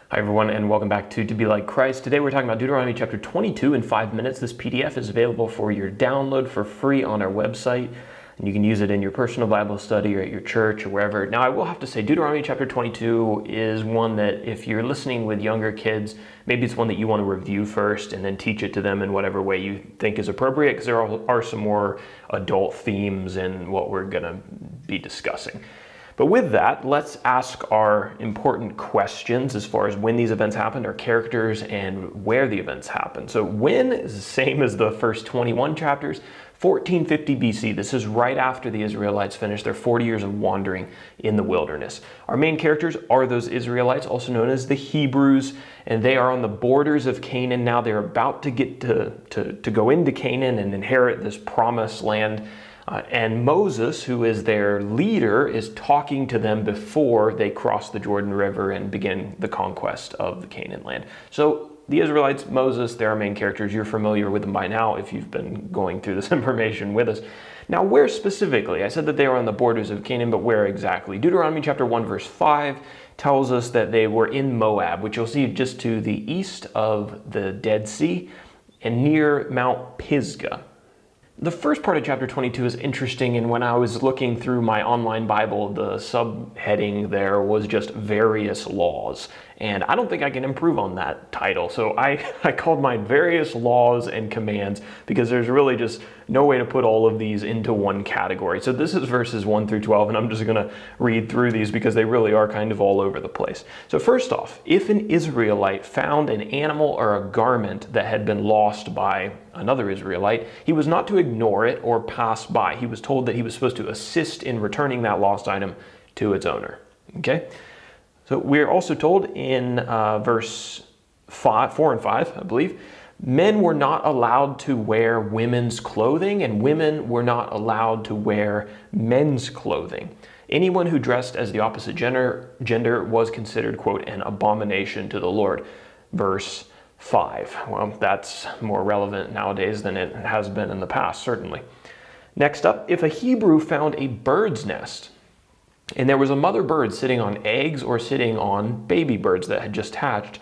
Hi everyone, and welcome back to Be Like Christ. Today we're talking about Deuteronomy chapter 22 in 5 minutes. This PDF is available for your download for free on our website, and you can use it in your personal Bible study or at your church or wherever. Now I will have to say Deuteronomy chapter 22 is one that if you're listening with younger kids, maybe it's one that you want to review first and then teach it to them in whatever way you think is appropriate, because there are some more adult themes in what we're going to be discussing. But with that, let's ask our important questions as far as when these events happened, our characters, and where the events happened. So when is the same as the first 21 chapters. 1450 BC, this is right after the Israelites finished their 40 years of wandering in the wilderness. Our main characters are those Israelites, also known as the Hebrews, and they are on the borders of Canaan now. They're about to get to go into Canaan and inherit this promised land. And Moses, who is their leader, is talking to them before they cross the Jordan River and begin the conquest of the Canaan land. So the Israelites, Moses, they're our main characters. You're familiar with them by now if you've been going through this information with us. Now, where specifically? I said that they were on the borders of Canaan, but where exactly? Deuteronomy chapter 1, verse 5 tells us that they were in Moab, which you'll see just to the east of the Dead Sea and near Mount Pisgah. The first part of chapter 22 is interesting, and when I was looking through my online Bible, the subheading there was just various laws. And I don't think I can improve on that title, so I called mine various laws and commands, because there's really just no way to put all of these into one category. So this is verses 1 through 12, and I'm just going to read through these because they really are kind of all over the place. So first off, if an Israelite found an animal or a garment that had been lost by another Israelite, he was not to ignore it or pass by. He was told that he was supposed to assist in returning that lost item to its owner. Okay? So we're also told in verse 4 and 5, I believe, men were not allowed to wear women's clothing, and women were not allowed to wear men's clothing. Anyone who dressed as the opposite gender was considered, quote, an abomination to the Lord. Verse 5. Well, that's more relevant nowadays than it has been in the past, certainly. Next up, if a Hebrew found a bird's nest, and there was a mother bird sitting on eggs or sitting on baby birds that had just hatched,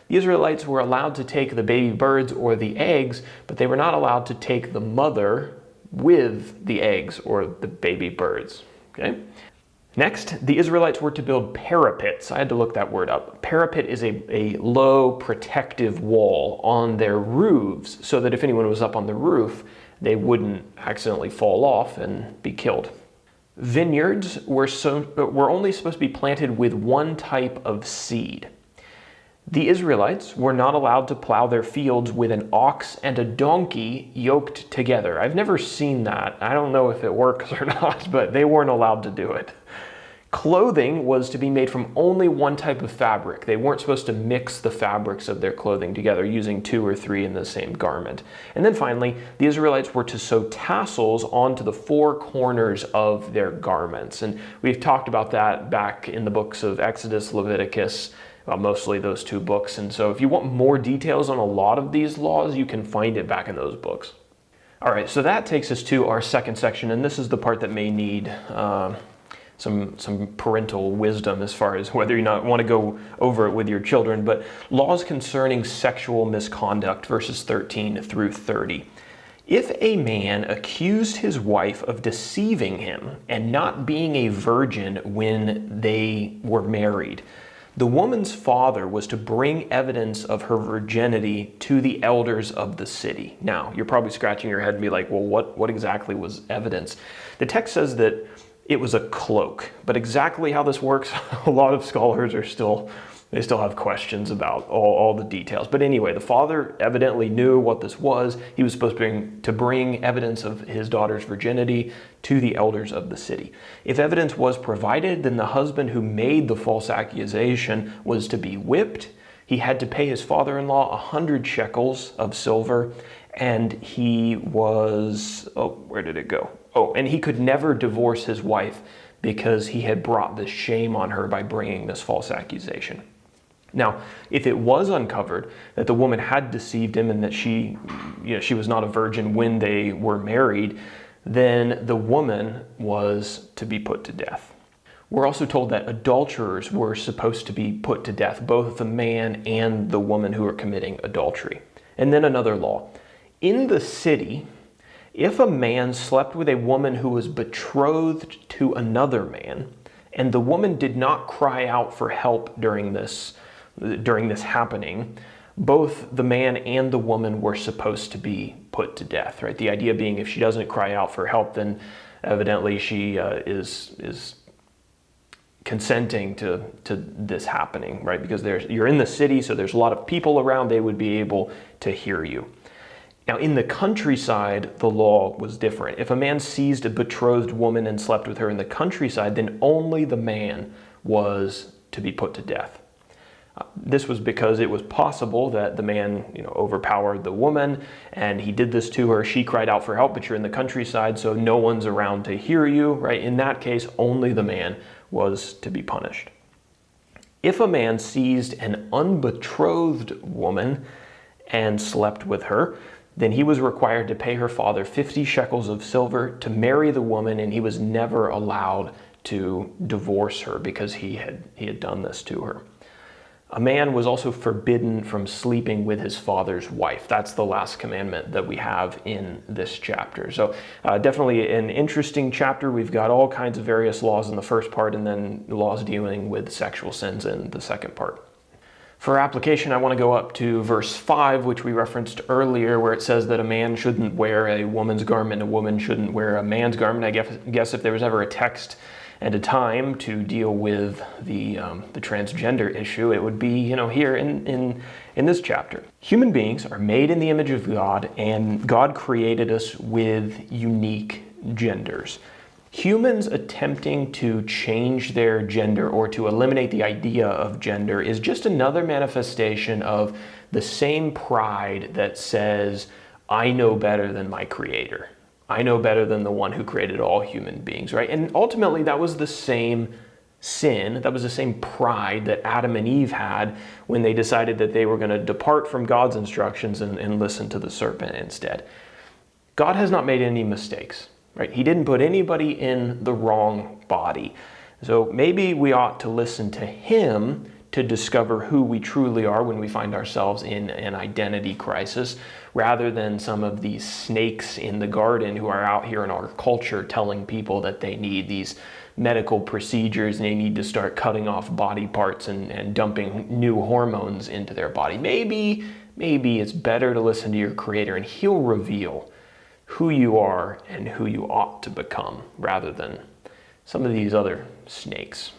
the Israelites were allowed to take the baby birds or the eggs, but they were not allowed to take the mother with the eggs or the baby birds. Okay? Next, the Israelites were to build parapets. I had to look that word up. Parapet is a low protective wall on their roofs so that if anyone was up on the roof, they wouldn't accidentally fall off and be killed. Vineyards were only supposed to be planted with one type of seed. The Israelites were not allowed to plow their fields with an ox and a donkey yoked together. I've never seen that. I don't know if it works or not, but they weren't allowed to do it. Clothing was to be made from only one type of fabric. They weren't supposed to mix the fabrics of their clothing together using 2 or 3 in the same garment. And then finally, the Israelites were to sew tassels onto the 4 corners of their garments. And we've talked about that back in the books of Exodus, Leviticus, mostly those 2 books. And so if you want more details on a lot of these laws, you can find it back in those books. All right, so that takes us to our second section, and this is the part that may need some parental wisdom as far as whether you not want to go over it with your children. But laws concerning sexual misconduct, verses 13 through 30. If a man accused his wife of deceiving him and not being a virgin when they were married, the woman's father was to bring evidence of her virginity to the elders of the city. Now, you're probably scratching your head and be like, well, what exactly was evidence? The text says that it was a cloak, but exactly how this works, a lot of scholars still have questions about all the details. But anyway, the father evidently knew what this was. He was supposed to bring evidence of his daughter's virginity to the elders of the city. If evidence was provided, then the husband who made the false accusation was to be whipped. He had to pay his father-in-law 100 shekels of silver, and he was, where did it go? And he could never divorce his wife because he had brought this shame on her by bringing this false accusation. Now, if it was uncovered that the woman had deceived him and that she was not a virgin when they were married, then the woman was to be put to death. We're also told that adulterers were supposed to be put to death, both the man and the woman who are committing adultery. And then another law. In the city, if a man slept with a woman who was betrothed to another man, and the woman did not cry out for help during this happening, both the man and the woman were supposed to be put to death, right? The idea being if she doesn't cry out for help, then evidently she is consenting to this happening, right? Because you're in the city, so there's a lot of people around, they would be able to hear you. Now, in the countryside, the law was different. If a man seized a betrothed woman and slept with her in the countryside, then only the man was to be put to death. This was because it was possible that the man, overpowered the woman, and he did this to her. She cried out for help, but you're in the countryside, so no one's around to hear you, right? In that case, only the man was to be punished. If a man seized an unbetrothed woman and slept with her, then he was required to pay her father 50 shekels of silver to marry the woman, and he was never allowed to divorce her because he had done this to her. A man was also forbidden from sleeping with his father's wife. That's the last commandment that we have in this chapter. So definitely an interesting chapter. We've got all kinds of various laws in the first part, and then laws dealing with sexual sins in the second part. For application, I want to go up to verse 5, which we referenced earlier, where it says that a man shouldn't wear a woman's garment, a woman shouldn't wear a man's garment. I guess if there was ever a text and a time to deal with the transgender issue, it would be, here in this chapter. Human beings are made in the image of God, and God created us with unique genders. Humans attempting to change their gender or to eliminate the idea of gender is just another manifestation of the same pride that says, I know better than my creator. I know better than the one who created all human beings, right? And ultimately, that was the same sin, that was the same pride that Adam and Eve had when they decided that they were going to depart from God's instructions and listen to the serpent instead. God has not made any mistakes. Right? He didn't put anybody in the wrong body. So maybe we ought to listen to him to discover who we truly are when we find ourselves in an identity crisis, rather than some of these snakes in the garden who are out here in our culture telling people that they need these medical procedures and they need to start cutting off body parts and dumping new hormones into their body. Maybe it's better to listen to your Creator, and he'll reveal who you are and who you ought to become, rather than some of these other snakes.